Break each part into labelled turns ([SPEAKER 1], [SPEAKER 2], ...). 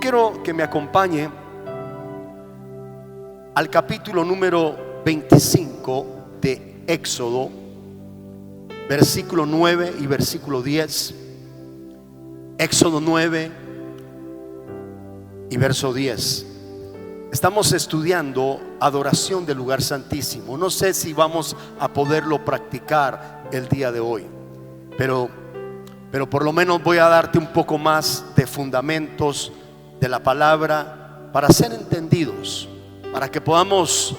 [SPEAKER 1] quiero que me acompañe al capítulo número 25 de Éxodo, versículo 9 y versículo 10. Éxodo 9 y verso 10. Estamos estudiando adoración del lugar santísimo. No sé si vamos a poderlo practicar el día de hoy, pero por lo menos voy a darte un poco más de fundamentos de la palabra para ser entendidos, para que podamos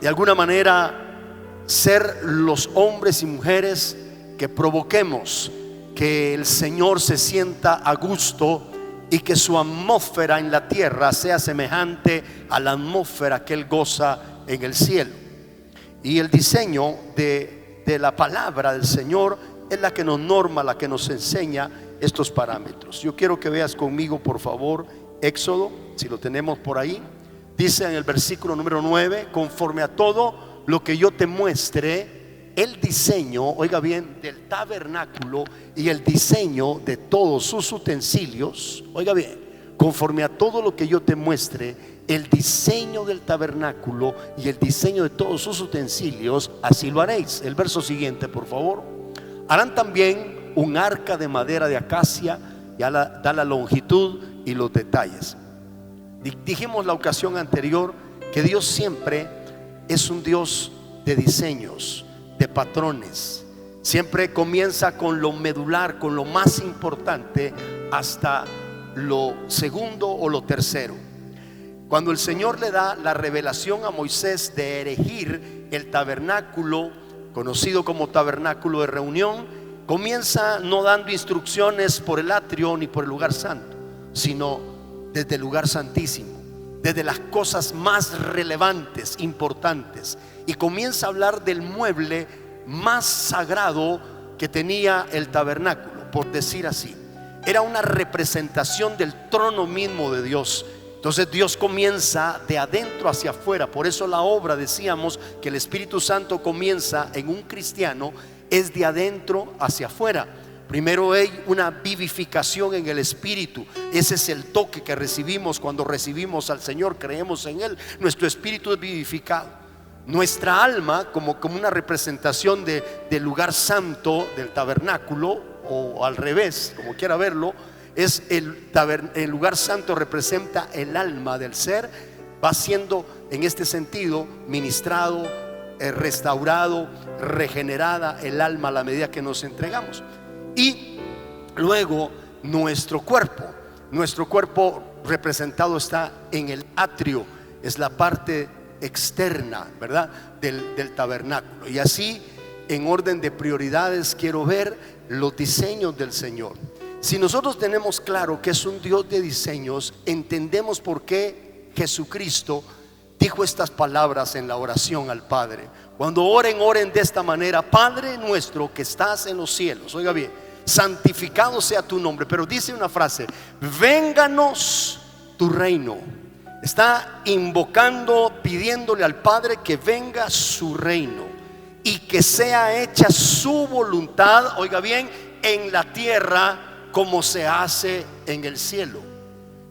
[SPEAKER 1] de alguna manera ser los hombres y mujeres que provoquemos que el Señor se sienta a gusto y que su atmósfera en la tierra sea semejante a la atmósfera que Él goza en el cielo. Y el diseño de la palabra del Señor es la que nos norma, la que nos enseña estos parámetros. Yo quiero que veas conmigo, por favor, Éxodo, si lo tenemos por ahí. Dice en el versículo número 9: conforme a todo lo que yo te muestre, el diseño, oiga bien, del tabernáculo y el diseño de todos sus utensilios. Oiga bien, conforme a todo lo que yo te muestre, el diseño del tabernáculo y el diseño de todos sus utensilios, así lo haréis. El verso siguiente, por favor. Harán también un arca de madera de acacia, ya da la longitud y los detalles. Dijimos la ocasión anterior que Dios siempre es un Dios de diseños, de patrones. Siempre comienza con lo medular, con lo más importante, hasta lo segundo o lo tercero. Cuando el Señor le da la revelación a Moisés de erigir el tabernáculo, conocido como tabernáculo de reunión, comienza no dando instrucciones por el atrio ni por el lugar santo, sino desde el lugar santísimo, desde las cosas más relevantes, importantes, y comienza a hablar del mueble más sagrado que tenía el tabernáculo, por decir así. Era una representación del trono mismo de Dios. Entonces Dios comienza de adentro hacia afuera. Por eso la obra, decíamos que el Espíritu Santo comienza en un cristiano, es de adentro hacia afuera. Primero hay una vivificación en el Espíritu. Ese es el toque que recibimos cuando recibimos al Señor, creemos en Él. Nuestro espíritu es vivificado. Nuestra alma, como una representación del lugar santo, del tabernáculo, o al revés, como quiera verlo, es el lugar santo representa el alma del ser. Va siendo en este sentido ministrado, restaurado, regenerada el alma a la medida que nos entregamos. Y luego nuestro cuerpo representado está en el atrio, es la parte externa, ¿verdad?, del tabernáculo. Y así, en orden de prioridades, quiero ver los diseños del Señor. Si nosotros tenemos claro que es un Dios de diseños, entendemos por qué Jesucristo dijo estas palabras en la oración al Padre. Cuando oren de esta manera: Padre nuestro que estás en los cielos. Oiga bien, santificado sea tu nombre. Pero dice una frase: vénganos tu reino. Está invocando, pidiéndole al Padre que venga su reino y que sea hecha su voluntad, oiga bien, en la tierra como se hace en el cielo.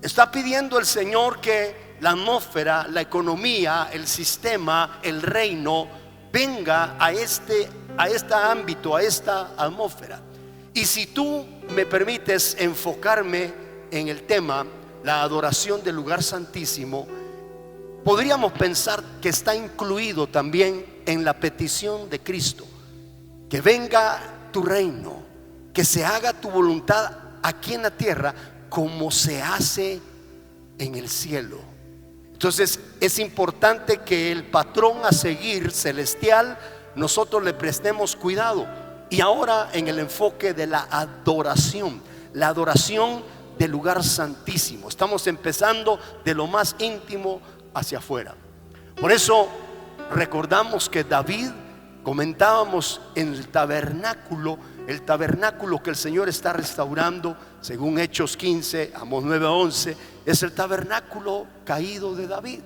[SPEAKER 1] Está pidiendo el Señor que la atmósfera, la economía, el sistema, el reino venga a este ámbito, a esta atmósfera. Y si tú me permites enfocarme en el tema, la adoración del lugar santísimo, podríamos pensar que está incluido también en la petición de Cristo: que venga tu reino, que se haga tu voluntad aquí en la tierra como se hace en el cielo. Entonces es importante que el patrón a seguir celestial nosotros le prestemos cuidado. Y ahora en el enfoque de la adoración del lugar santísimo, estamos empezando de lo más íntimo hacia afuera. Por eso recordamos que David, comentábamos en el tabernáculo que el Señor está restaurando, según Hechos 15, Amós 9:11, es el tabernáculo caído de David.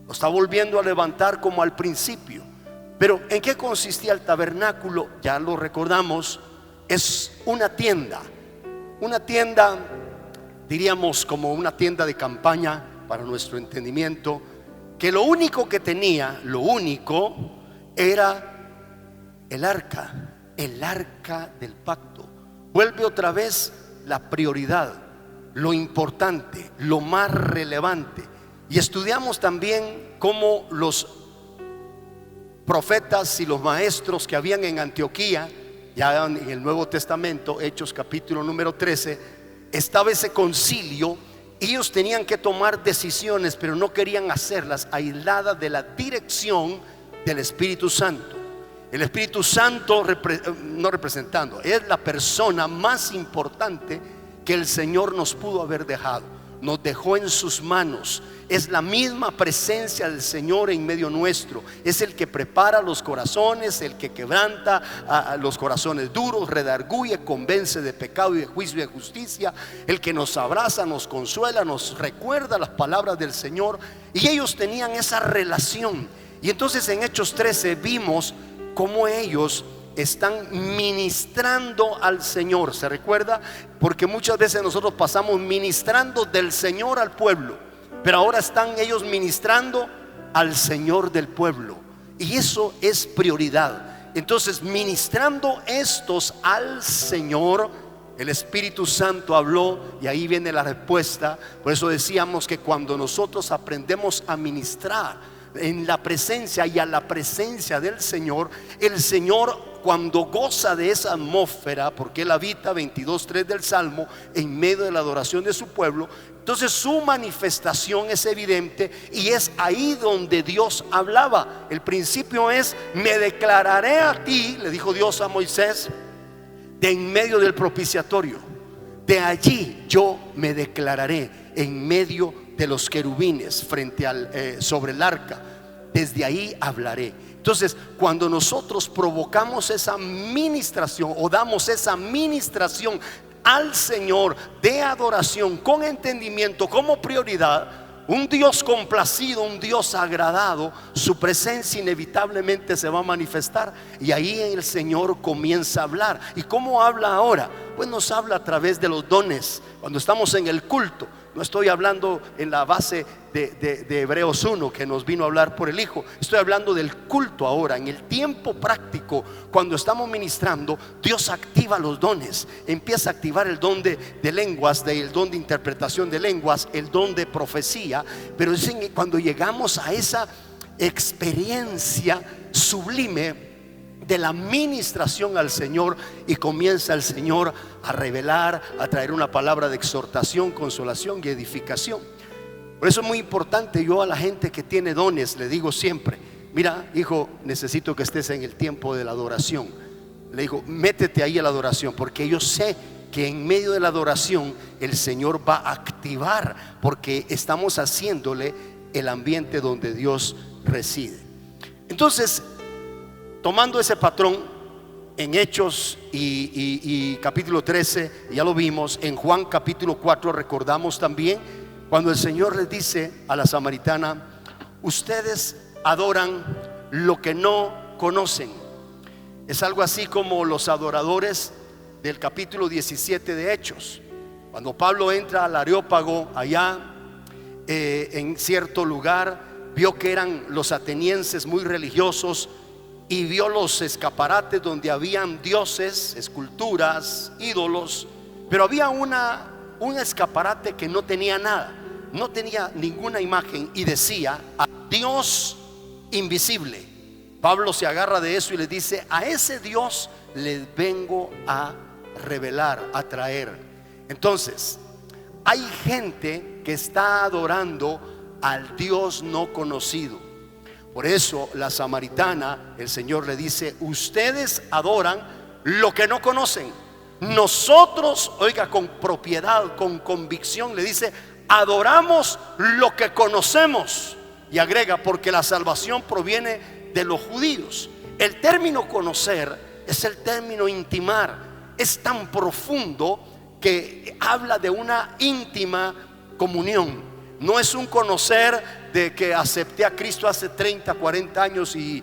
[SPEAKER 1] Lo está volviendo a levantar como al principio. Pero ¿en qué consistía el tabernáculo? Ya lo recordamos, es una tienda diríamos como una tienda de campaña para nuestro entendimiento, que lo único que tenía, lo único, era el arca del pacto. Vuelve otra vez la prioridad, lo importante, lo más relevante. Y estudiamos también cómo los profetas y los maestros que habían en Antioquía, ya en el Nuevo Testamento, Hechos capítulo número 13, estaba ese concilio. Ellos tenían que tomar decisiones, pero no querían hacerlas aisladas de la dirección del Espíritu Santo. El Espíritu Santo no representando, es la persona más importante que el Señor nos pudo haber dejado. Nos dejó en sus manos. Es la misma presencia del Señor en medio nuestro. Es el que prepara los corazones, el que quebranta a los corazones duros, redarguye, convence de pecado y de juicio y de justicia, el que nos abraza, nos consuela, nos recuerda las palabras del Señor. Y ellos tenían esa relación. Y entonces en Hechos 13 vimos cómo ellos están ministrando al Señor. ¿Se recuerda? Porque muchas veces nosotros pasamos ministrando del Señor al pueblo, pero ahora están ellos ministrando al Señor del pueblo, y eso es prioridad. Entonces, ministrando estos al Señor, el Espíritu Santo habló, y ahí viene la respuesta. Por eso decíamos que cuando nosotros aprendemos a ministrar en la presencia y a la presencia del Señor, el Señor, cuando goza de esa atmósfera, porque Él habita, 22:3 del Salmo, en medio de la adoración de su pueblo, entonces su manifestación es evidente, y es ahí donde Dios hablaba. El principio es: me declararé a ti, le dijo Dios a Moisés, de en medio del propiciatorio. De allí yo me declararé en medio de los querubines frente sobre el arca. Desde ahí hablaré. Entonces, cuando nosotros provocamos esa ministración o damos esa ministración al Señor de adoración con entendimiento como prioridad, un Dios complacido, un Dios agradado, su presencia inevitablemente se va a manifestar, y ahí el Señor comienza a hablar. ¿Y cómo habla ahora? Pues nos habla a través de los dones. Cuando estamos en el culto, no estoy hablando en la base de Hebreos 1 que nos vino a hablar por el Hijo. Estoy hablando del culto ahora, en el tiempo práctico. Cuando estamos ministrando, Dios activa los dones. Empieza a activar el don de lenguas, el don de interpretación de lenguas, el don de profecía. Pero es cuando llegamos a esa experiencia sublime de la ministración al Señor, y comienza el Señor a revelar, a traer una palabra de exhortación, consolación y edificación. Por eso es muy importante. Yo a la gente que tiene dones le digo siempre: mira, hijo, necesito que estés en el tiempo de la adoración. Le digo: métete ahí a la adoración, porque yo sé que en medio de la adoración el Señor va a activar, porque estamos haciéndole el ambiente donde Dios reside. Entonces, tomando ese patrón en Hechos y capítulo 13, ya lo vimos. En Juan capítulo 4 recordamos también cuando el Señor les dice a la samaritana: ustedes adoran lo que no conocen. Es algo así como los adoradores del capítulo 17 de Hechos, cuando Pablo entra al Areópago allá en cierto lugar, vio que eran los atenienses muy religiosos, y vio los escaparates donde habían dioses, esculturas, ídolos. Pero había un escaparate que no tenía nada, no tenía ninguna imagen, y decía: a Dios invisible. Pablo se agarra de eso y le dice: a ese Dios les vengo a revelar, a traer. Entonces, hay gente que está adorando al Dios no conocido. Por eso la samaritana, el Señor le dice: ustedes adoran lo que no conocen. Nosotros, oiga, con propiedad, con convicción, le dice: adoramos lo que conocemos. Y agrega: porque la salvación proviene de los judíos. El término conocer es el término intimar. Es tan profundo que habla de una íntima comunión. No es un conocer de que acepté a Cristo hace 30, 40 años y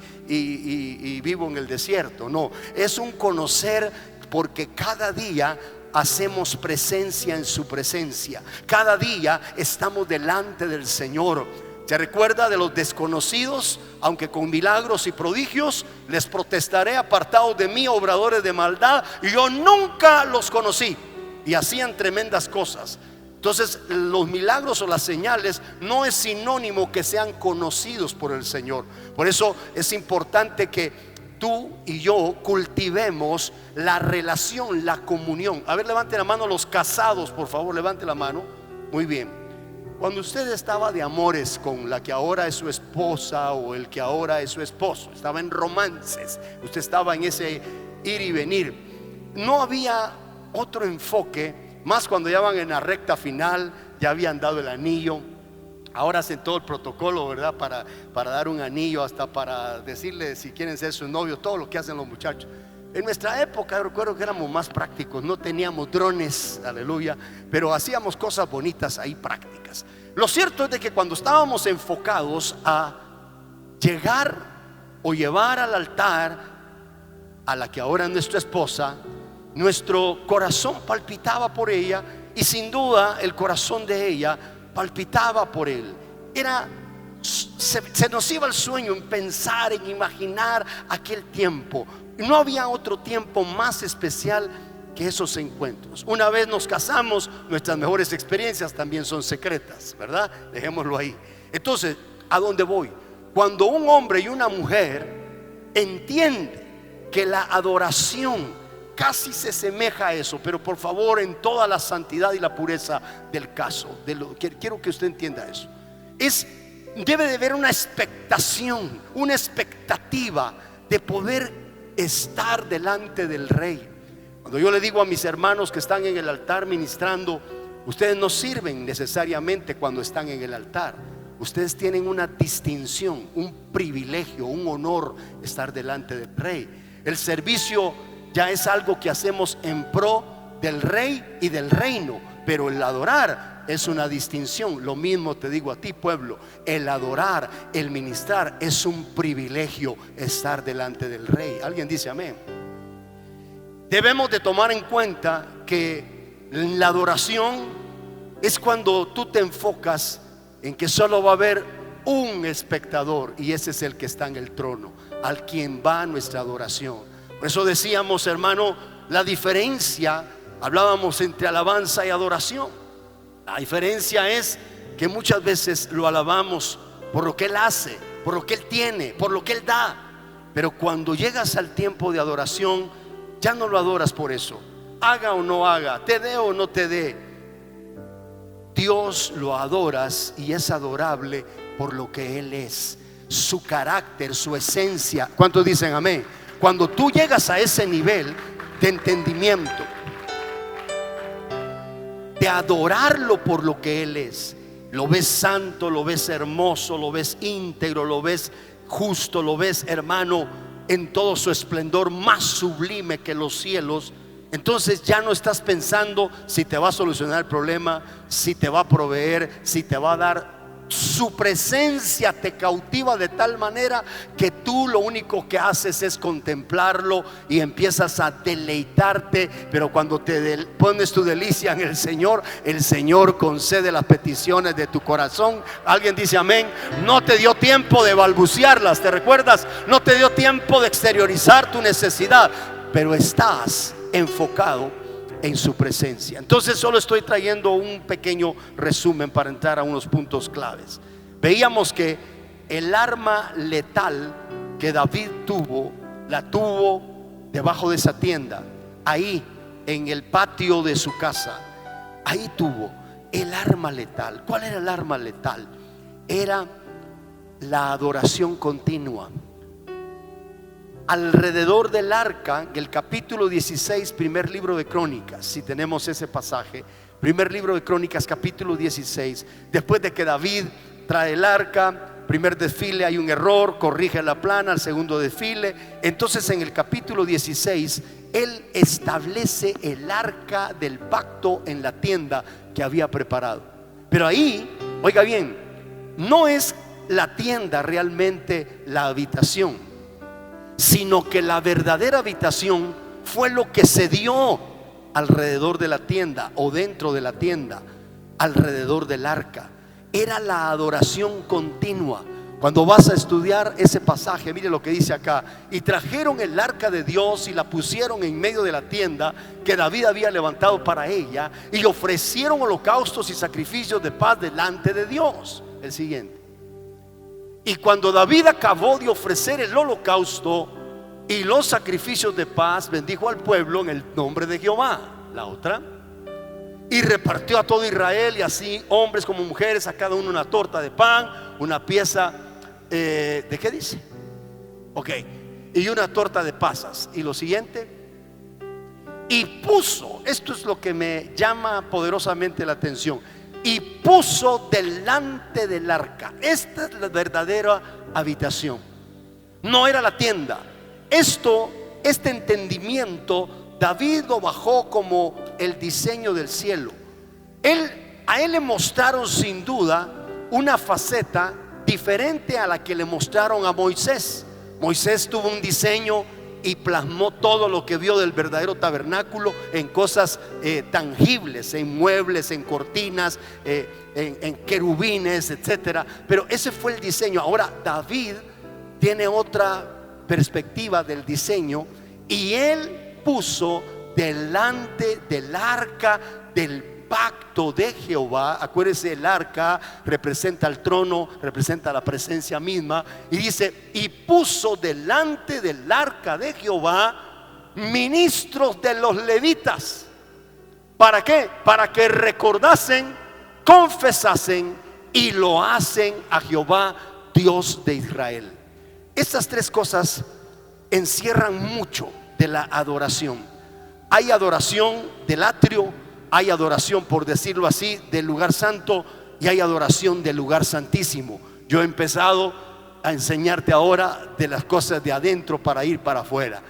[SPEAKER 1] vivo en el desierto. No, es un conocer porque cada día hacemos presencia en su presencia. Cada día estamos delante del Señor. ¿Se recuerda de los desconocidos? Aunque con milagros y prodigios les protestaré, apartados de mí, obradores de maldad, y yo nunca los conocí. Y hacían tremendas cosas. Entonces los milagros o las señales no es sinónimo que sean conocidos por el Señor. Por eso es importante que tú y yo cultivemos la relación, la comunión. A ver, levante la mano los casados, por favor, levante la mano. Muy bien. Cuando usted estaba de amores con la que ahora es su esposa o el que ahora es su esposo, estaba en romances, usted estaba en ese ir y venir, no había otro enfoque. Más cuando ya van en la recta final, ya habían dado el anillo. Ahora hacen todo el protocolo, ¿verdad? Para dar un anillo, hasta para decirle si quieren ser su novio, todo lo que hacen los muchachos. En nuestra época, recuerdo que éramos más prácticos, no teníamos drones, aleluya, pero hacíamos cosas bonitas ahí, prácticas. Lo cierto es de que cuando estábamos enfocados a llegar o llevar al altar a la que ahora es nuestra esposa, nuestro corazón palpitaba por ella, y sin duda el corazón de ella palpitaba por él. Se nos iba el sueño en pensar, en imaginar aquel tiempo. No había otro tiempo más especial que esos encuentros. Una vez nos casamos, nuestras mejores experiencias también son secretas, ¿verdad? Dejémoslo ahí. Entonces, ¿a dónde voy? Cuando un hombre y una mujer entiende que la adoración casi se asemeja a eso, pero por favor en toda la santidad y la pureza del caso, quiero que usted entienda eso. Debe de haber una expectación, una expectativa de poder estar delante del Rey. Cuando yo le digo a mis hermanos que están en el altar ministrando, ustedes no sirven necesariamente cuando están en el altar. Ustedes tienen una distinción, un privilegio, un honor estar delante del Rey. El servicio ya es algo que hacemos en pro del Rey y del reino, pero el adorar es una distinción. Lo mismo te digo a ti, pueblo, el adorar, el ministrar es un privilegio, estar delante del Rey. ¿Alguien dice amén? Debemos de tomar en cuenta que la adoración es cuando tú te enfocas en que solo va a haber un espectador, y ese es el que está en el trono, al quien va nuestra adoración. Por eso decíamos, hermano, la diferencia, hablábamos entre alabanza y adoración. La diferencia es que muchas veces lo alabamos por lo que Él hace, por lo que Él tiene, por lo que Él da. Pero cuando llegas al tiempo de adoración, ya no lo adoras por eso. Haga o no haga, te dé o no te dé, Dios lo adoras, y es adorable por lo que Él es, su carácter, su esencia. ¿Cuántos dicen amén? Cuando tú llegas a ese nivel de entendimiento, de adorarlo por lo que Él es, lo ves santo, lo ves hermoso, lo ves íntegro, lo ves justo, lo ves, hermano, en todo su esplendor, más sublime que los cielos. Entonces ya no estás pensando si te va a solucionar el problema, si te va a proveer, si te va a dar. Su presencia te cautiva de tal manera que tú lo único que haces es contemplarlo y empiezas a deleitarte. Pero cuando te pones tu delicia en el Señor concede las peticiones de tu corazón. Alguien dice amén. No te dio tiempo de balbucearlas, ¿te recuerdas? No te dio tiempo de exteriorizar tu necesidad, pero estás enfocado en su presencia. Entonces solo estoy trayendo un pequeño resumen para entrar a unos puntos claves. Veíamos que el arma letal que David tuvo, la tuvo debajo de esa tienda, ahí en el patio de su casa. Ahí tuvo el arma letal. ¿Cuál era el arma letal? Era la adoración continua. Alrededor del arca, el capítulo 16, primer libro de Crónicas, si tenemos ese pasaje, primer libro de Crónicas, capítulo 16, después de que David trae el arca, primer desfile hay un error, corrige la plana, el segundo desfile. Entonces en el capítulo 16 él establece el arca del pacto en la tienda que había preparado. Pero ahí, oiga bien, no es la tienda realmente la habitación, sino que la verdadera habitación fue lo que se dio alrededor de la tienda o dentro de la tienda, alrededor del arca. Era la adoración continua. Cuando vas a estudiar ese pasaje, mire lo que dice acá: y trajeron el arca de Dios y la pusieron en medio de la tienda que David había levantado para ella, y ofrecieron holocaustos y sacrificios de paz delante de Dios. El siguiente: y cuando David acabó de ofrecer el holocausto y los sacrificios de paz, bendijo al pueblo en el nombre de Jehová. La otra: y repartió a todo Israel, y así hombres como mujeres, a cada uno una torta de pan, una pieza ¿de qué dice? Ok, y una torta de pasas. Y lo siguiente: y puso, esto es lo que me llama poderosamente la atención, y puso delante del arca. Esta es la verdadera habitación, no era la tienda. Este entendimiento David lo bajó como el diseño del cielo. A él le mostraron sin duda una faceta diferente a la que le mostraron a Moisés. Moisés tuvo un diseño y plasmó todo lo que vio del verdadero tabernáculo en cosas tangibles, en muebles, en cortinas, en querubines, etcétera. Pero ese fue el diseño. Ahora David tiene otra perspectiva del diseño, y él puso delante del arca del pacto de Jehová. Acuérdese, el arca representa el trono, representa la presencia misma. Y dice: y puso delante del arca de Jehová ministros de los levitas. ¿Para qué? Para que recordasen, confesasen y lo hacen a Jehová, Dios de Israel. Estas tres cosas encierran mucho de la adoración. Hay adoración del atrio, hay adoración, por decirlo así, del lugar santo, y hay adoración del lugar santísimo. Yo he empezado a enseñarte ahora de las cosas de adentro para ir para afuera.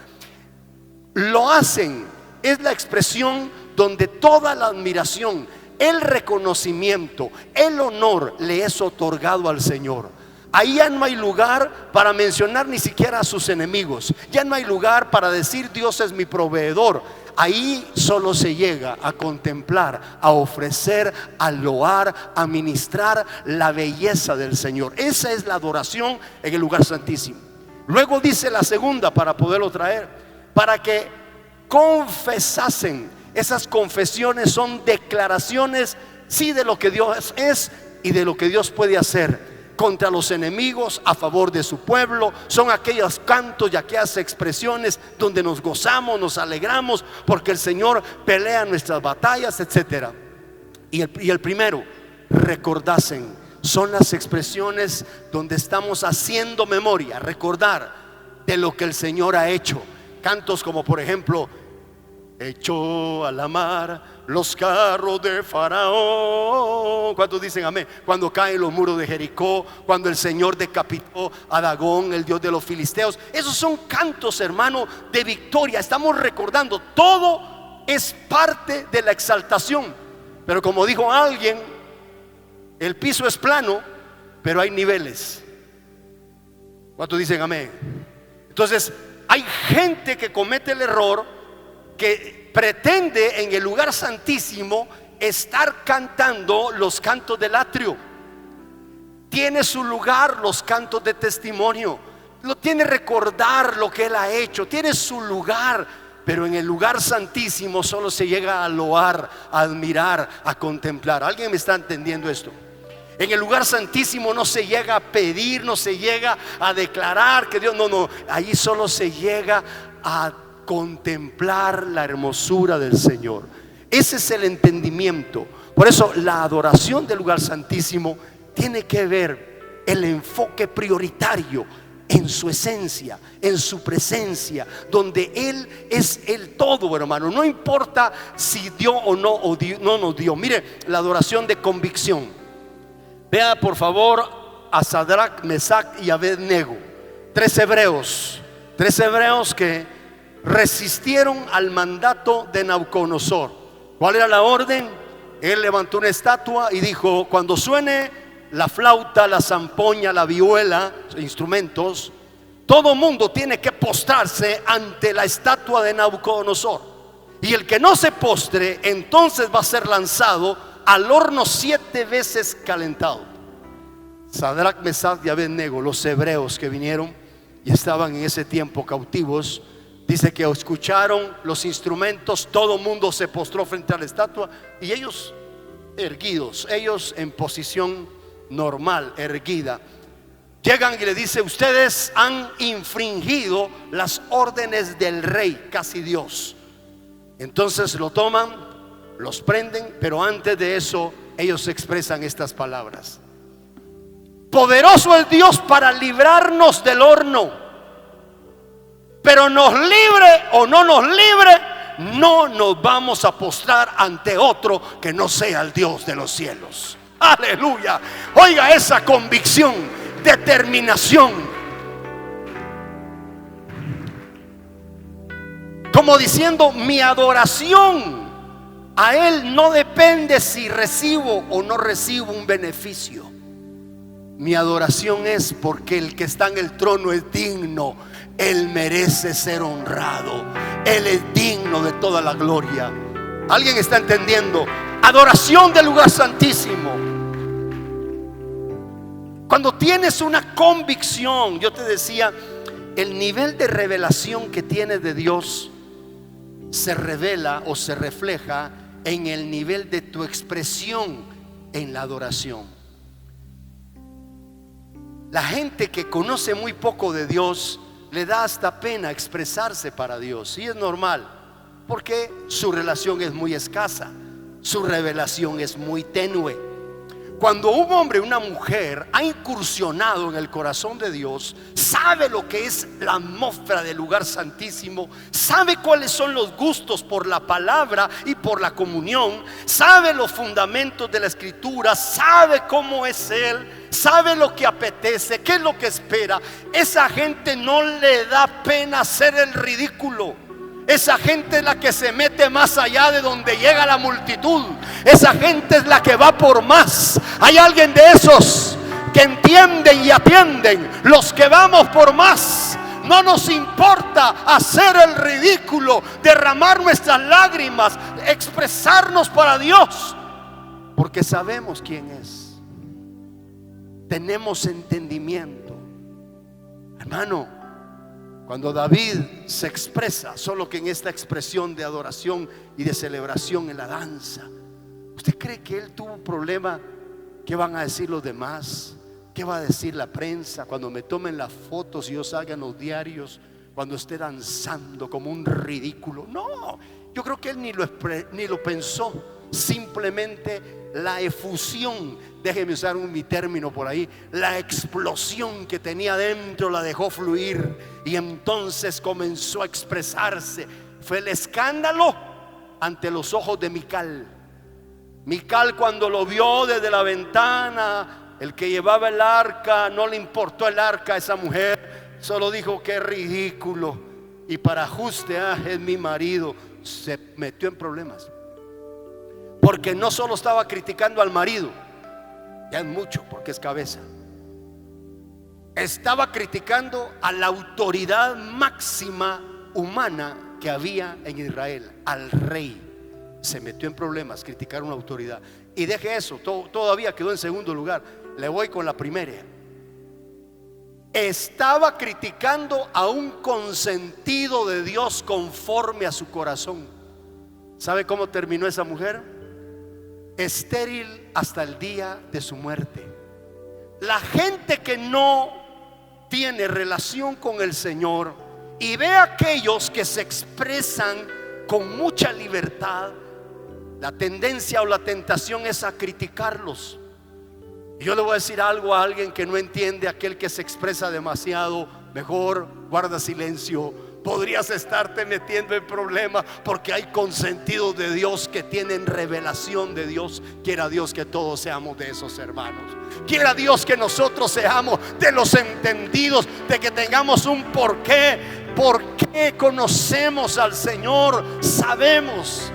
[SPEAKER 1] Lo hacen, es la expresión donde toda la admiración, el reconocimiento, el honor le es otorgado al Señor. Ahí ya no hay lugar para mencionar ni siquiera a sus enemigos. Ya no hay lugar para decir Dios es mi proveedor. Ahí solo se llega a contemplar, a ofrecer, a loar, a ministrar la belleza del Señor. Esa es la adoración en el lugar santísimo. Luego dice la segunda, para poderlo traer: para que confesasen. Esas confesiones son declaraciones, sí, de lo que Dios es y de lo que Dios puede hacer contra los enemigos, a favor de su pueblo. Son aquellos cantos y aquellas expresiones donde nos gozamos, nos alegramos porque el Señor pelea nuestras batallas, etcétera. Y el primero: recordasen. Son las expresiones donde estamos haciendo memoria, recordar de lo que el Señor ha hecho. Cantos como, por ejemplo: echó a la mar los carros de Faraón. ¿Cuántos dicen amén? Cuando caen los muros de Jericó, cuando el Señor decapitó a Dagón, el dios de los filisteos. Esos son cantos, hermano, de victoria. Estamos recordando. Todo es parte de la exaltación. Pero como dijo alguien, el piso es plano, pero hay niveles. ¿Cuántos dicen amén? Entonces hay gente que comete el error, que pretende en el lugar santísimo estar cantando los cantos del atrio. Tiene su lugar los cantos de testimonio, lo tiene recordar lo que Él ha hecho, tiene su lugar. Pero en el lugar santísimo solo se llega a loar, a admirar, a contemplar. ¿Alguien me está entendiendo esto? En el lugar santísimo no se llega a pedir, no se llega a declarar que Dios, no, ahí solo se llega a contemplar la hermosura del Señor. Ese es el entendimiento. Por eso la adoración del lugar santísimo tiene que ver el enfoque prioritario en su esencia, en su presencia, donde Él es el todo, hermano. No importa si dio o no, o no nos dio. Mire, la adoración de convicción. Vea por favor a Sadrach, Mesach y Abednego, tres hebreos que resistieron al mandato de Nabucodonosor. ¿Cuál era la orden? Él levantó una estatua y dijo: cuando suene la flauta, la zampoña, la vihuela, instrumentos, todo mundo tiene que postrarse ante la estatua de Nabucodonosor. Y el que no se postre, entonces va a ser lanzado al horno 7 veces calentado. Sadrach, Mesach y Abednego, los hebreos que vinieron y estaban en ese tiempo cautivos, dice que escucharon los instrumentos, todo mundo se postró frente a la estatua y ellos erguidos, ellos en posición normal, erguida, llegan y le dice: ustedes han infringido las órdenes del rey, casi Dios. Entonces lo toman, los prenden, pero antes de eso ellos expresan estas palabras: poderoso es Dios para librarnos del horno, pero nos libre o no nos libre, no nos vamos a postrar ante otro que no sea el Dios de los cielos. Aleluya. Oiga esa convicción, determinación, como diciendo: mi adoración a Él no depende si recibo o no recibo un beneficio. Mi adoración es porque el que está en el trono es digno. Él merece ser honrado. Él es digno de toda la gloria. ¿Alguien está entendiendo? Adoración del lugar santísimo. Cuando tienes una convicción, yo te decía, el nivel de revelación que tienes de Dios se revela o se refleja en el nivel de tu expresión en la adoración. La gente que conoce muy poco de Dios le da hasta pena expresarse para Dios, y es normal, porque su relación es muy escasa, su revelación es muy tenue. Cuando un hombre o una mujer ha incursionado en el corazón de Dios, sabe lo que es la atmósfera del lugar santísimo, sabe cuáles son los gustos por la palabra y por la comunión, sabe los fundamentos de la escritura, sabe cómo es Él, sabe lo que apetece, qué es lo que espera. Esa gente no le da pena hacer el ridículo. Esa gente es la que se mete más allá de donde llega la multitud. Esa gente es la que va por más. Hay alguien de esos que entienden y atienden. Los que vamos por más. No nos importa hacer el ridículo, derramar nuestras lágrimas, expresarnos para Dios, porque sabemos quién es. Tenemos entendimiento. Hermano, cuando David se expresa, solo que en esta expresión de adoración y de celebración en la danza, ¿usted cree que él tuvo un problema? ¿Qué van a decir los demás? ¿Qué va a decir la prensa cuando me tomen las fotos y yo salga en los diarios cuando esté danzando como un ridículo? No, yo creo que él ni lo pensó. Simplemente la efusión, déjeme usar mi término por ahí, la explosión que tenía dentro la dejó fluir, y entonces comenzó a expresarse. Fue el escándalo ante los ojos de Mical. Mical, cuando lo vio desde la ventana, el que llevaba el arca, no le importó el arca a esa mujer, solo dijo: qué ridículo, y para ajuste, es mi marido. Se metió en problemas, porque no solo estaba criticando al marido, ya es mucho porque es cabeza, estaba criticando a la autoridad máxima humana que había en Israel, al rey. Se metió en problemas, criticar una autoridad. Y deje eso, todavía quedó en segundo lugar. Le voy con la primera. Estaba criticando a un consentido de Dios conforme a su corazón. ¿Sabe cómo terminó esa mujer? Estéril hasta el día de su muerte. La gente que no tiene relación con el Señor y ve a aquellos que se expresan con mucha libertad, la tendencia o la tentación es a criticarlos. Yo le voy a decir algo a alguien que no entiende: aquel que se expresa demasiado, mejor guarda silencio. Podrías estarte metiendo en problemas, porque hay consentidos de Dios que tienen revelación de Dios. Quiera Dios que todos seamos de esos hermanos. Quiera Dios que nosotros seamos de los entendidos, de que tengamos un porqué. ¿Por qué conocemos al Señor? Sabemos.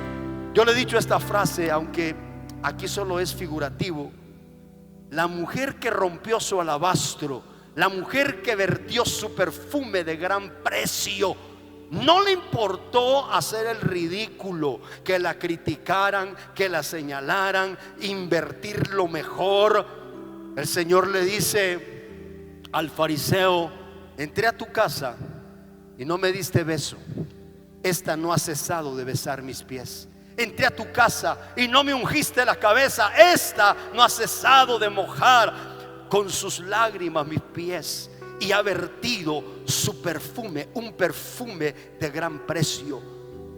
[SPEAKER 1] Yo le he dicho esta frase, aunque aquí solo es figurativo: la mujer que rompió su alabastro, la mujer que vertió su perfume de gran precio, No le importó hacer el ridículo, que la criticaran, que la señalaran, invertir lo mejor. El Señor le dice al fariseo: entré a tu casa y no me diste beso. Esta no ha cesado de besar mis pies. Entré a tu casa y no me ungiste la cabeza. Esta no ha cesado de mojar con sus lágrimas mis pies, y ha vertido su perfume, un perfume de gran precio.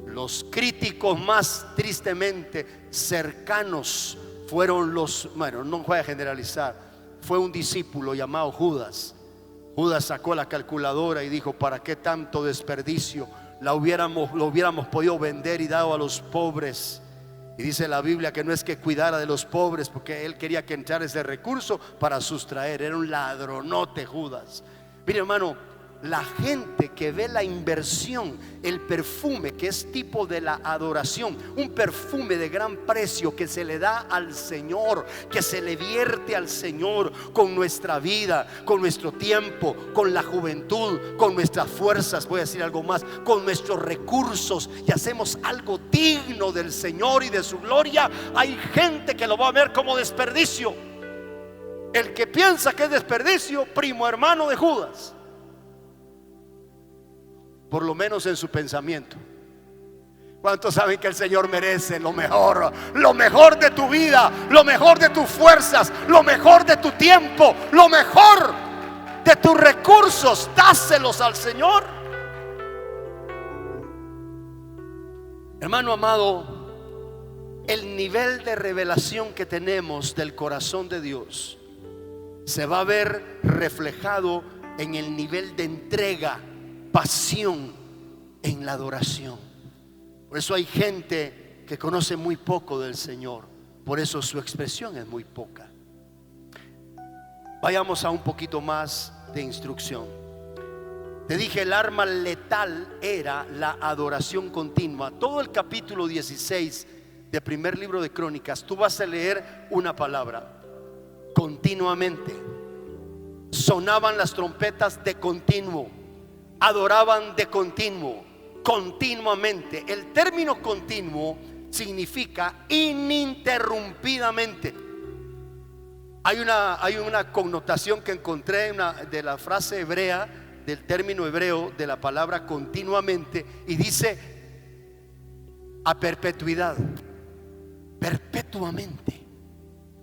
[SPEAKER 1] Los críticos más tristemente cercanos fueron bueno, no voy a generalizar, fue un discípulo llamado Judas. Judas sacó la calculadora y dijo: ¿para qué tanto desperdicio? Lo hubiéramos podido vender y dado a los pobres. Y dice la Biblia que no es que cuidara de los pobres, porque él quería que entrara ese recurso para sustraer. Era un ladronote Judas. Mire, hermano, la gente que ve la inversión, el perfume, que es tipo de la adoración, un perfume de gran precio que se le da al Señor, que se le vierte al Señor con nuestra vida, con nuestro tiempo, con la juventud, con nuestras fuerzas, voy a decir algo más, con nuestros recursos, y hacemos algo digno del Señor y de su gloria. Hay gente que lo va a ver como desperdicio. El que piensa que es desperdicio, primo hermano de Judas, por lo menos en su pensamiento. ¿Cuántos saben que el Señor merece lo mejor de tu vida, lo mejor de tus fuerzas, lo mejor de tu tiempo, lo mejor de tus recursos? Dáselos al Señor. Hermano amado, el nivel de revelación que tenemos del corazón de Dios se va a ver reflejado en el nivel de entrega, pasión en la adoración. Por eso hay gente que conoce muy poco del Señor, por eso su expresión es muy poca. Vayamos a un poquito más de instrucción. Te dije, el arma letal era la adoración continua. Todo el capítulo 16 del primer libro de Crónicas, tú vas a leer una palabra: continuamente. Sonaban las trompetas de continuo, adoraban de continuo, continuamente. El término continuo significa ininterrumpidamente. Hay una connotación que encontré de la frase hebrea, del término hebreo de la palabra continuamente, y dice a perpetuidad, perpetuamente.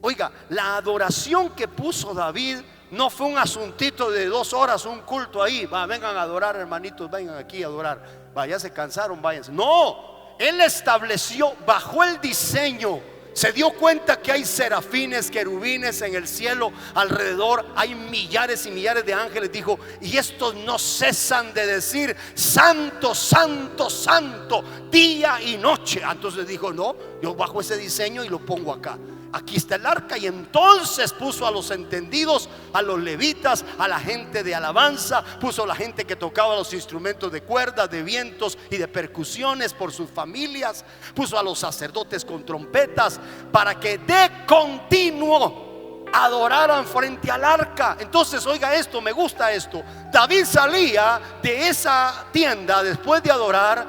[SPEAKER 1] Oiga, la adoración que puso David no fue un asuntito de 2 horas, un culto ahí. Vengan a adorar, hermanitos, vengan aquí a adorar. Ya se cansaron, váyanse. No, él estableció, bajó el diseño, se dio cuenta que hay serafines, querubines en el cielo alrededor, hay millares y millares de ángeles. Dijo: y estos no cesan de decir santo, santo, santo, día y noche. Entonces dijo: no, yo bajo ese diseño y lo pongo acá. Aquí está el arca. Y entonces puso a los entendidos, a los levitas, a la gente de alabanza, puso a la gente que tocaba los instrumentos de cuerdas, de vientos y de percusiones por sus familias, puso a los sacerdotes con trompetas, para que de continuo adoraran frente al arca. Entonces, oiga esto, me gusta esto. David salía de esa tienda después de adorar,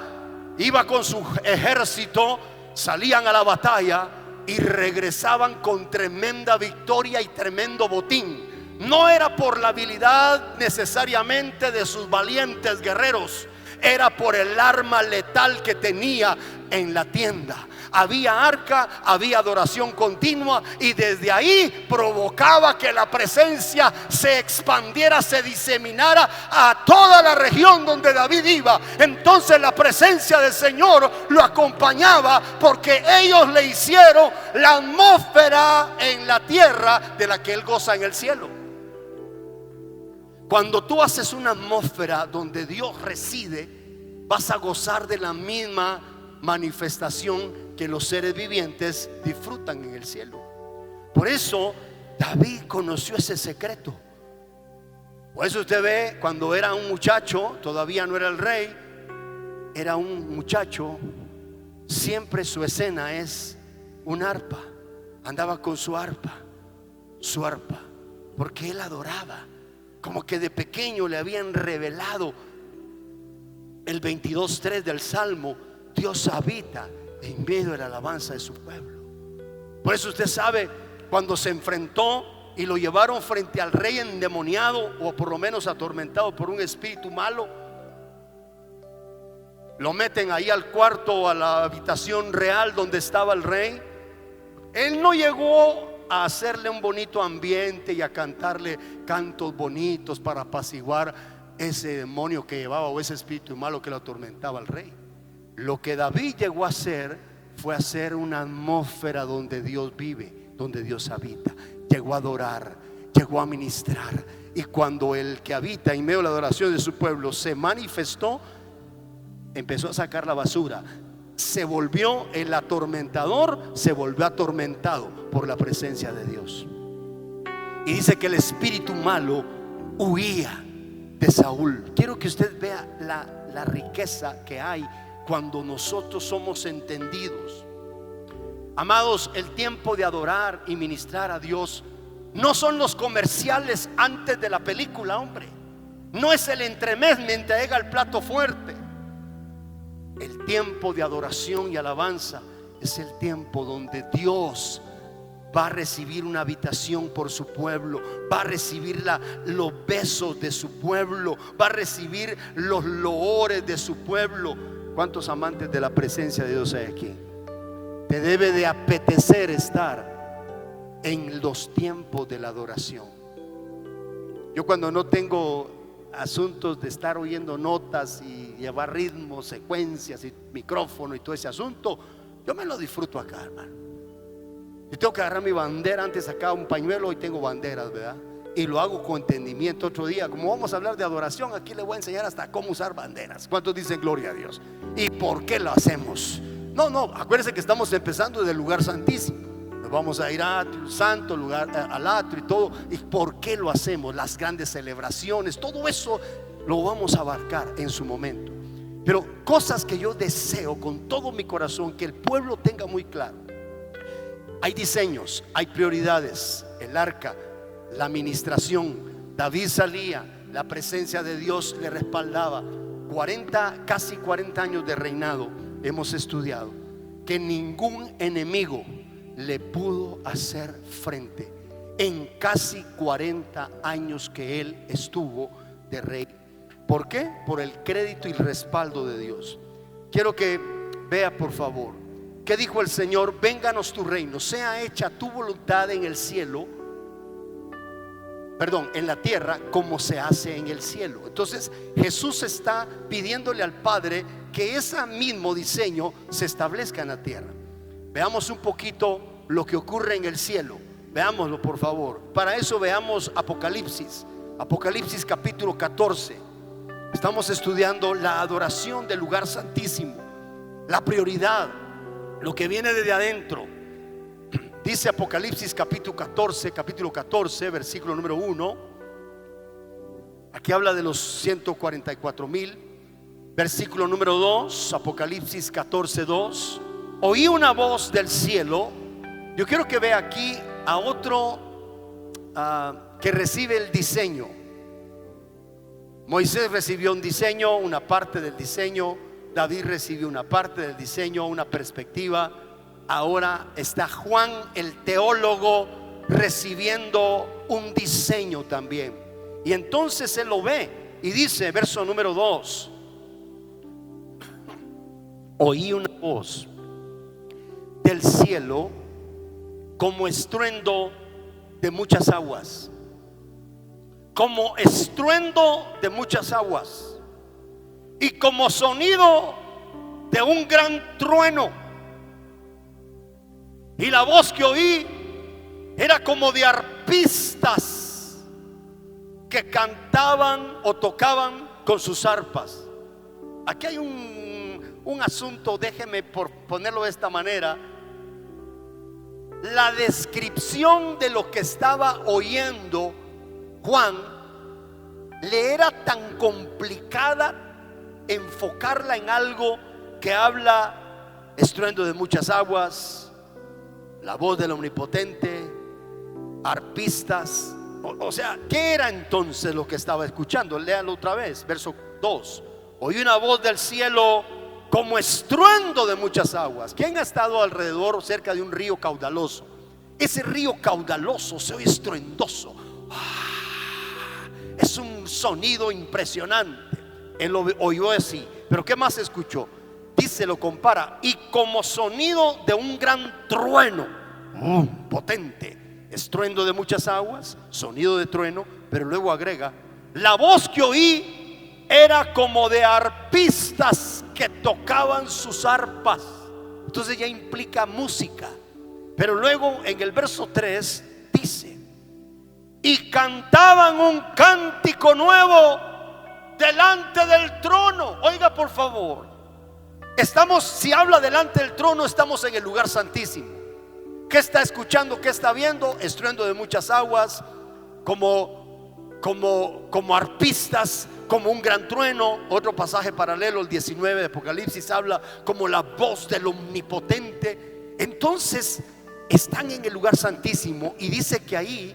[SPEAKER 1] iba con su ejército, salían a la batalla y regresaban con tremenda victoria y tremendo botín. No era por la habilidad necesariamente de sus valientes guerreros, era por el arma letal que tenía en la tienda. Había arca, había adoración continua, y desde ahí provocaba que la presencia se expandiera, se diseminara a toda la región donde David iba. Entonces la presencia del Señor lo acompañaba, porque ellos le hicieron la atmósfera en la tierra de la que Él goza en el cielo. Cuando tú haces una atmósfera donde Dios reside, vas a gozar de la misma manifestación que los seres vivientes disfrutan en el cielo. Por eso David conoció ese secreto. Por eso usted ve, cuando era un muchacho, todavía no era el rey, era un muchacho, siempre su escena es un arpa. Andaba con su arpa, porque él adoraba. Como que de pequeño le habían revelado el 22:3 del Salmo, Dios habita en medio de la alabanza de su pueblo. Por eso usted sabe, cuando se enfrentó y lo llevaron frente al rey endemoniado, o por lo menos atormentado por un espíritu malo, lo meten ahí al cuarto, a la habitación real donde estaba el rey. Él no llegó a hacerle un bonito ambiente y a cantarle cantos bonitos para apaciguar ese demonio que llevaba, o ese espíritu malo que lo atormentaba al rey. Lo que David llegó a hacer fue hacer una atmósfera donde Dios vive, donde Dios habita. Llegó a adorar, llegó a ministrar. Y cuando el que habita en medio de la adoración de su pueblo se manifestó, empezó a sacar la basura. Se volvió el atormentador, se volvió atormentado por la presencia de Dios. Y dice que el espíritu malo huía de Saúl. Quiero que usted vea la riqueza que hay cuando nosotros somos entendidos. Amados, el tiempo de adorar y ministrar a Dios no son los comerciales antes de la película, hombre. No es el entremés mientras llega el plato fuerte. El tiempo de adoración y alabanza es el tiempo donde Dios va a recibir una habitación por su pueblo, va a recibir los besos de su pueblo, va a recibir los loores de su pueblo. ¿Cuántos amantes de la presencia de Dios hay aquí? Te debe de apetecer estar en los tiempos de la adoración. Yo, cuando no tengo asuntos de estar oyendo notas y llevar ritmos, secuencias y micrófono y todo ese asunto, yo me lo disfruto acá, hermano. Yo tengo que agarrar mi bandera. Antes sacaba un pañuelo, hoy tengo banderas, ¿verdad? Y lo hago con entendimiento. Otro día, como vamos a hablar de adoración, aquí le voy a enseñar hasta cómo usar banderas. ¿Cuántos dicen gloria a Dios? ¿Y por qué lo hacemos? No, acuérdense que estamos empezando del lugar santísimo. Nos vamos a ir a atrio santo, lugar, al atrio y todo. ¿Y por qué lo hacemos? Las grandes celebraciones, todo eso lo vamos a abarcar en su momento. Pero cosas que yo deseo con todo mi corazón que el pueblo tenga muy claro. Hay diseños, hay prioridades. El arca, la administración. David salía, la presencia de Dios le respaldaba. Casi 40 años de reinado. Hemos estudiado que ningún enemigo le pudo hacer frente en casi 40 años que él estuvo de rey. ¿Por qué? Por el crédito y el respaldo de Dios. Quiero que vea, por favor, ¿qué dijo el Señor? Vénganos tu reino, sea hecha tu voluntad en el cielo, en la tierra, como se hace en el cielo. Entonces Jesús está pidiéndole al Padre que ese mismo diseño se establezca en la tierra. Veamos un poquito lo que ocurre en el cielo. Veámoslo, por favor. Para eso veamos Apocalipsis capítulo 14. Estamos estudiando la adoración del lugar santísimo, la prioridad, lo que viene desde adentro. Dice Apocalipsis capítulo 14, versículo número 1. Aquí habla de los 144,000. Versículo número 2, Apocalipsis 14:2. Oí una voz del cielo. Yo quiero que vea aquí a otro que recibe el diseño. Moisés recibió un diseño, una parte del diseño. David recibió una parte del diseño, una perspectiva. Ahora está Juan el teólogo recibiendo un diseño también. Y entonces él lo ve y dice, verso número 2: oí una voz del cielo como estruendo de muchas aguas. Como estruendo de muchas aguas. Y como sonido de un gran trueno. Y la voz que oí era como de arpistas que cantaban o tocaban con sus arpas. Aquí hay un asunto, déjeme por ponerlo de esta manera. La descripción de lo que estaba oyendo Juan le era tan complicada enfocarla en algo que habla estruendo de muchas aguas, la voz del omnipotente, arpistas. O sea, ¿qué era entonces lo que estaba escuchando? Léalo otra vez, verso 2. oí una voz del cielo como estruendo de muchas aguas. ¿Quién ha estado alrededor o cerca de un río caudaloso? Ese río caudaloso se oye estruendoso. Es un sonido impresionante. Él lo oyó así. Pero ¿qué más escuchó? Dice, lo compara, y como sonido de un gran trueno, potente, estruendo de muchas aguas, sonido de trueno. Pero luego agrega, la voz que oí era como de arpistas que tocaban sus arpas. Entonces ya implica música. Pero luego en el verso 3 dice, y cantaban un cántico nuevo delante del trono. Oiga, por favor, si habla delante del trono, estamos en el lugar santísimo. ¿Qué está escuchando? ¿Qué está viendo? Estruendo de muchas aguas, como arpistas, como un gran trueno. Otro pasaje paralelo, el 19 de Apocalipsis, habla como la voz del omnipotente. Entonces están en el lugar santísimo y dice que ahí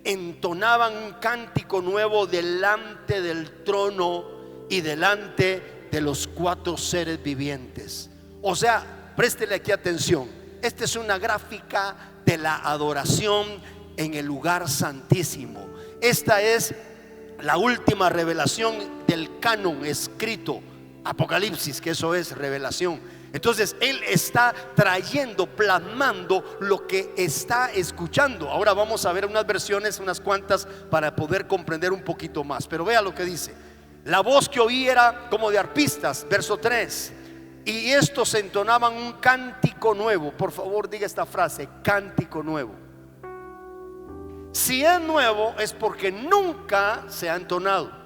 [SPEAKER 1] entonaban un cántico nuevo delante del trono y delante de los 4 seres vivientes. O sea, préstele aquí atención. Esta es una gráfica de la adoración en el lugar santísimo. Esta es la última revelación del canon escrito, Apocalipsis, que eso es revelación. Entonces él está trayendo, plasmando lo que está escuchando. Ahora vamos a ver unas versiones, unas cuantas, para poder comprender un poquito más. Pero vea lo que dice: la voz que oí era como de arpistas, verso 3, y estos entonaban un cántico nuevo. Por favor, diga esta frase: cántico nuevo. Si es nuevo es porque nunca se ha entonado.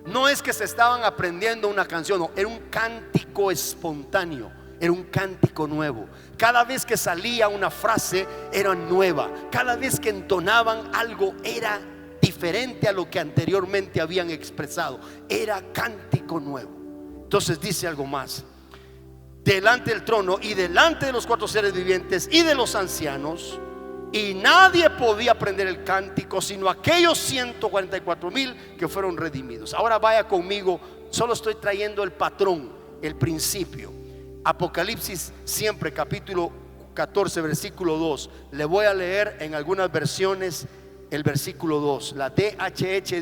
[SPEAKER 1] No es que se estaban aprendiendo una canción, no, era un cántico espontáneo, era un cántico nuevo. Cada vez que salía una frase era nueva. Cada vez que entonaban algo era diferente a lo que anteriormente habían expresado. Era cántico nuevo. Entonces dice algo más: delante del trono y delante de los 4 seres vivientes y de los ancianos, y nadie podía aprender el cántico sino aquellos 144,000 que fueron redimidos. Ahora vaya conmigo, solo estoy trayendo el patrón, el principio. Apocalipsis siempre, capítulo 14, versículo 2. Le voy a leer en algunas versiones el versículo 2. La DHH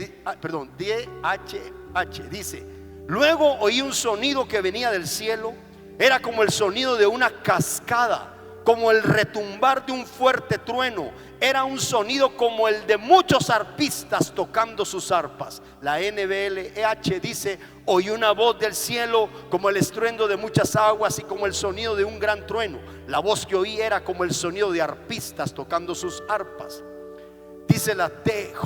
[SPEAKER 1] dice: luego oí un sonido que venía del cielo. Era como el sonido de una cascada, como el retumbar de un fuerte trueno. Era un sonido como el de muchos arpistas tocando sus arpas. La NBLH dice: oí una voz del cielo como el estruendo de muchas aguas y como el sonido de un gran trueno. La voz que oí era como el sonido de arpistas tocando sus arpas. Dice la TJ: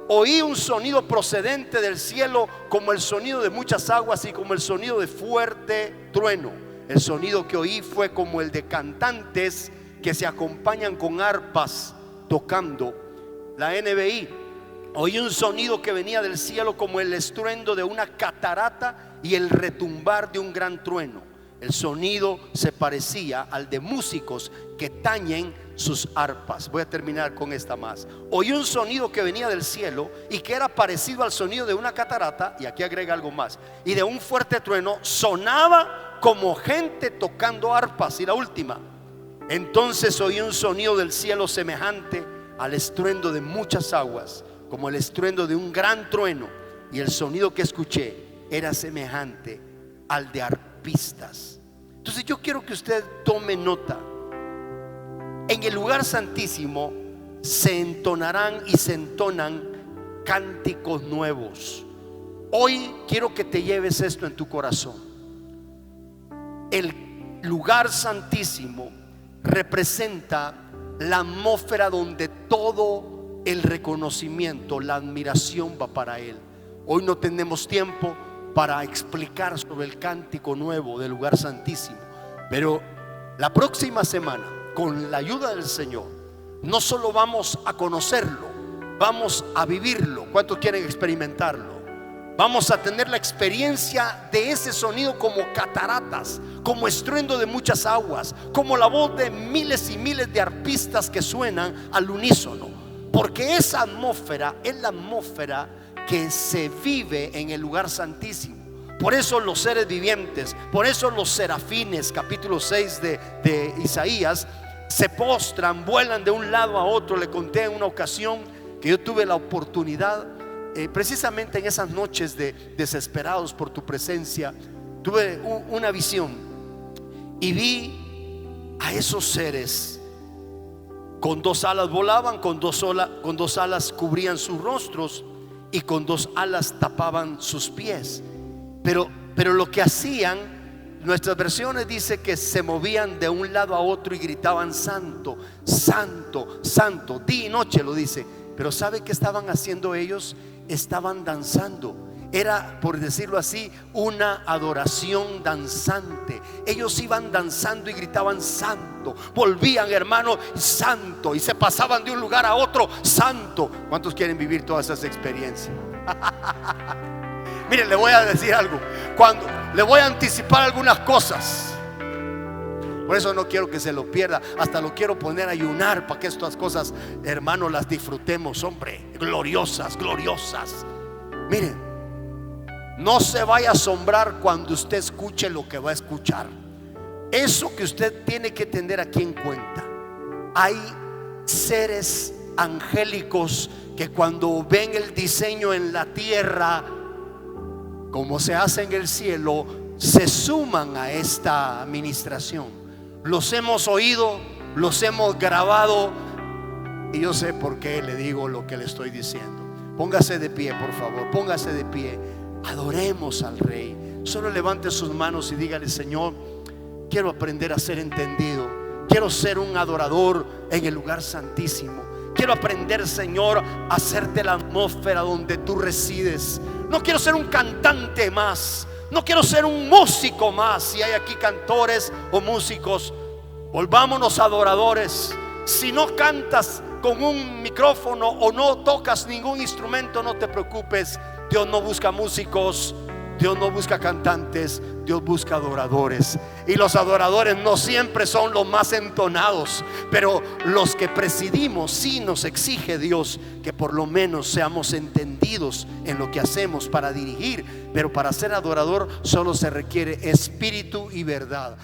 [SPEAKER 1] oí un sonido procedente del cielo como el sonido de muchas aguas y como el sonido de fuerte trueno. El sonido que oí fue como el de cantantes que se acompañan con arpas tocando. La NBI: oí un sonido que venía del cielo como el estruendo de una catarata y el retumbar de un gran trueno. El sonido se parecía al de músicos que tañen sus arpas. Voy a terminar con esta más. Oí un sonido que venía del cielo y que era parecido al sonido de una catarata, y aquí agrega algo más, y de un fuerte trueno. Sonaba como gente tocando arpas. Y la última: entonces oí un sonido del cielo semejante al estruendo de muchas aguas, como el estruendo de un gran trueno, y el sonido que escuché era semejante al de arpistas. Entonces yo quiero que usted tome nota. En el lugar santísimo se entonarán y se entonan cánticos nuevos. Hoy quiero que te lleves esto en tu corazón. El lugar santísimo representa la atmósfera donde todo el reconocimiento, la admiración va para Él. Hoy no tenemos tiempo para explicar sobre el cántico nuevo del lugar santísimo, pero la próxima semana, con la ayuda del Señor, no solo vamos a conocerlo, vamos a vivirlo. ¿Cuántos quieren experimentarlo? Vamos a tener la experiencia de ese sonido como cataratas, como estruendo de muchas aguas, como la voz de miles y miles de arpistas que suenan al unísono. Porque esa atmósfera es la atmósfera que se vive en el lugar santísimo. Por eso los seres vivientes, por eso los serafines, capítulo 6 de Isaías, se postran, vuelan de un lado a otro. Le conté en una ocasión que yo tuve la oportunidad, precisamente en esas noches de desesperados por tu presencia, tuve una visión y vi a esos seres con 2 alas volaban, con dos alas cubrían sus rostros y con 2 alas tapaban sus pies. Pero lo que hacían, nuestras versiones dice que se movían de un lado a otro y gritaban: santo, santo, santo, día y noche, lo dice. Pero ¿sabe qué estaban haciendo ellos? Estaban danzando. Era, por decirlo así, una adoración danzante. Ellos iban danzando y gritaban santo. Volvían, hermano, santo. Y se pasaban de un lugar a otro, santo. ¿Cuántos quieren vivir todas esas experiencias? Miren, le voy a decir algo. Le voy a anticipar algunas cosas. Por eso no quiero que se lo pierda. Hasta lo quiero poner a ayunar para que estas cosas, hermano, las disfrutemos, hombre. Gloriosas, gloriosas. Miren, no se vaya a asombrar cuando usted escuche lo que va a escuchar. Eso que usted tiene que tener aquí en cuenta. Hay seres angélicos que cuando ven el diseño en la tierra, como se hace en el cielo, se suman a esta administración. Los hemos oído, los hemos grabado, y yo sé por qué le digo lo que le estoy diciendo. Póngase de pie, por favor, póngase de pie. Adoremos al Rey. Solo levante sus manos y dígale: Señor, quiero aprender a ser entendido. Quiero ser un adorador en el lugar santísimo. Quiero aprender, Señor, a hacerte la atmósfera donde tú resides. No quiero ser un cantante más. No quiero ser un músico más. Si hay aquí cantores o músicos, volvámonos adoradores. Si no cantas con un micrófono o no tocas ningún instrumento, no te preocupes. Dios no busca músicos, Dios no busca cantantes, Dios busca adoradores. Y los adoradores no siempre son los más entonados, pero los que presidimos, sí nos exige Dios que por lo menos seamos entendidos en lo que hacemos para dirigir. Pero para ser adorador solo se requiere espíritu y verdad.